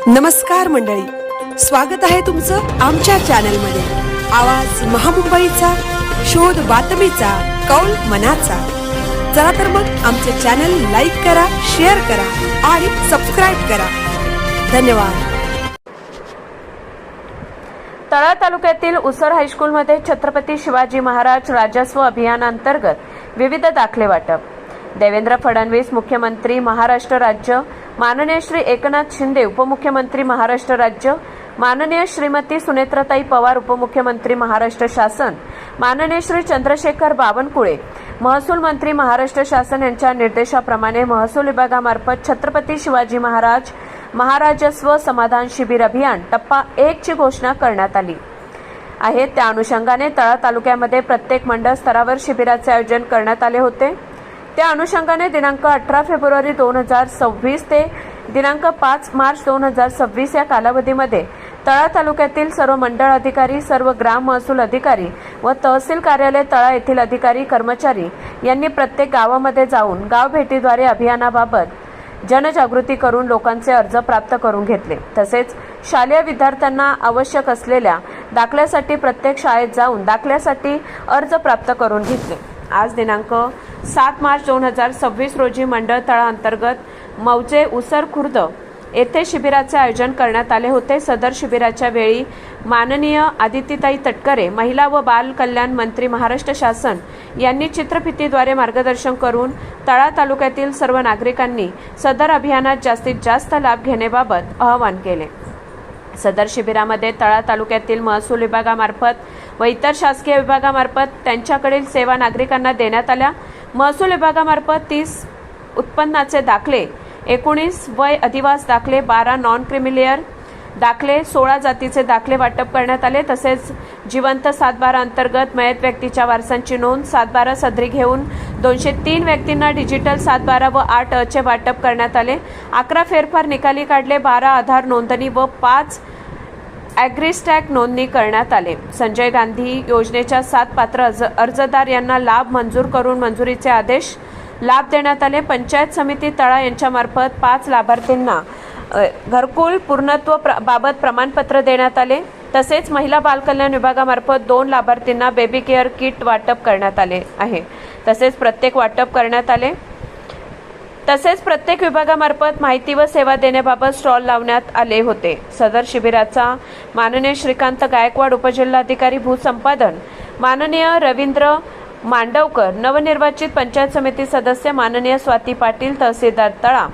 नमस्कार मंडळी, स्वागत आहे तुमचं आमच्या चॅनलमध्ये। आवाज महामुंबईचा, शोध बातमीचा, कौल मनाचा। चला तर मग आमचे चॅनल लाईक करा, शेअर करा आणि सबस्क्राइब करा। धन्यवाद। तळा तालुक्यातील उसर हायस्कूलमध्ये छत्रपती शिवाजी महाराज राजस्व अभियानांतर्गत विविध दाखले वाटप। देवेंद्र फडणवीस मुख्यमंत्री महाराष्ट्र राज्य, माननीय श्री एकनाथ शिंदे उपमुख्यमंत्री महाराष्ट्र राज्य, माननीय श्रीमती सुनेत्राताई पवार उपमुख्यमंत्री महाराष्ट्र शासन, माननीय श्री चंद्रशेखर बावनकुळे महसूल मंत्री महाराष्ट्र शासन यांच्या निर्देशाप्रमाणे महसूल विभागामार्फत छत्रपती शिवाजी महाराज महाराजस्व समाधान शिबिर अभियान टप्पा 1 ची घोषणा करण्यात आली आहे। त्या अनुषंगाने तळा तालुक्यामध्ये प्रत्येक मंडळ स्तरावर शिबिराचे आयोजन करण्यात आले होते। त्या अनुषंगाने दिनांक 18 फेब्रुवारी 2026 ते दिनांक 5 मार्च 2026 या कालावधीमध्ये तळा तालुक्यातील सर्व मंडळ अधिकारी, सर्व ग्राम महसूल अधिकारी व तहसील कार्यालय तळा येथील अधिकारी कर्मचारी यांनी प्रत्येक गावामध्ये जाऊन गाव भेटीद्वारे अभियानाबाबत जनजागृती करून लोकांचे अर्ज प्राप्त करून घेतले। तसेच शालेय विद्यार्थ्यांना आवश्यक असलेल्या दाखल्यासाठी प्रत्येक शाळेत जाऊन दाखल्यासाठी अर्ज प्राप्त करून घेतले। आज दिनांक 7 मार्च 2026 रोजी मंडळ तळा अंतर्गत मौजे उसर खुर्द येथे शिबिराचे आयोजन करण्यात आले होते। सदर शिबिराच्या वेळी माननीय आदित्यताई तटकरे महिला व बाल कल्याण मंत्री महाराष्ट्र शासन यांनी चित्रफितीद्वारे मार्गदर्शन करून तळा तालुक्यातील सर्व नागरिकांनी सदर अभियानात जास्तीत जास्त लाभ घेण्याबाबत आवाहन केले। सदर शिबिरामध्ये तळा तालुक्यातील महसूल विभागामार्फत व इतर शासकीय विभागामार्फत त्यांच्याकडील सेवा नागरिकांना देण्यात आल्या। महसूल विभागामार्फत 30 उत्पन्नाचे दाखले, 19 वय अधिवास दाखले, 12 नॉन क्रिमिलियर दाखले, 16 जातीचे दाखले वाटप करण्यात आले। तसेच जिवंत 7/12 अंतर्गत मयत व्यक्तीच्या वारसांची नोंद 7/12 सदरी घेऊन 203 व्यक्तींना डिजिटल 7/12 व 8 चे वाटप करण्यात आले। 11 फेरफार निकाली काढले, 12 आधार नोंदणी व 5 ॲग्रीस्टॅग नोंदणी करण्यात आले। संजय गांधी योजनेच्या 7 पात्र अर्जदार यांना लाभ मंजूर करून मंजुरीचे आदेश लाभ देण्यात आले। पंचायत समिती तळा यांच्यामार्फत 5 लाभार्थींना घरकुल पूर्णत्व बाबत प्रमाणपत्र देण्यात आले। तसेच महिला बाल कल्याण विभागामार्फत 2 लाभार्थींना बेबी केअर किट वाटप करण्यात आले आहे। तसेच प्रत्येक विभागामार्फत माहिती व सेवा देण्याबाबत स्टॉल लावण्यात आले होते। सदर शिबिराचा माननीय श्रीकांत गायकवाड उपजिल्हाधिकारी भूसंपादन, माननीय रवींद्र मांडवकर नवनिर्वाचित पंचायत समिती सदस्य, माननीय स्वाती पाटील तहसीलदार तळा,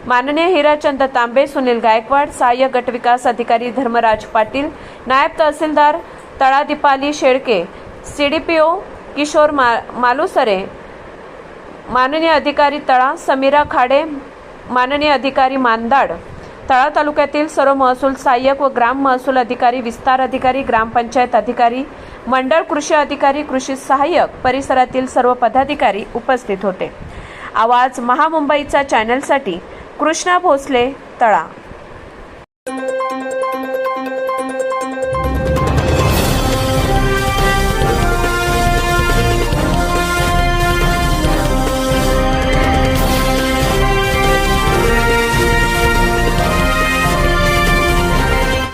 माननीय हिराचंद तांबे, सुनील गायकवाड सहाय्यक गटविकास अधिकारी, धर्मराज पाटील नायब तहसीलदार तळा, दीपाली शेळके CDPO किशोर मालुसरे, माननीय अधिकारी तळा समीरा खाडे, माननीय अधिकारी मानदाड, तळा तालुक्यातील सर्व महसूल सहाय्यक व ग्राम महसूल अधिकारी, विस्तार अधिकारी, ग्रामपंचायत अधिकारी, मंडळ कृषी अधिकारी, कृषी सहाय्यक, परिसरातील सर्व पदाधिकारी उपस्थित होते। आवाज महामुंबईचा चॅनलसाठी कृष्णा भोसले, तळा।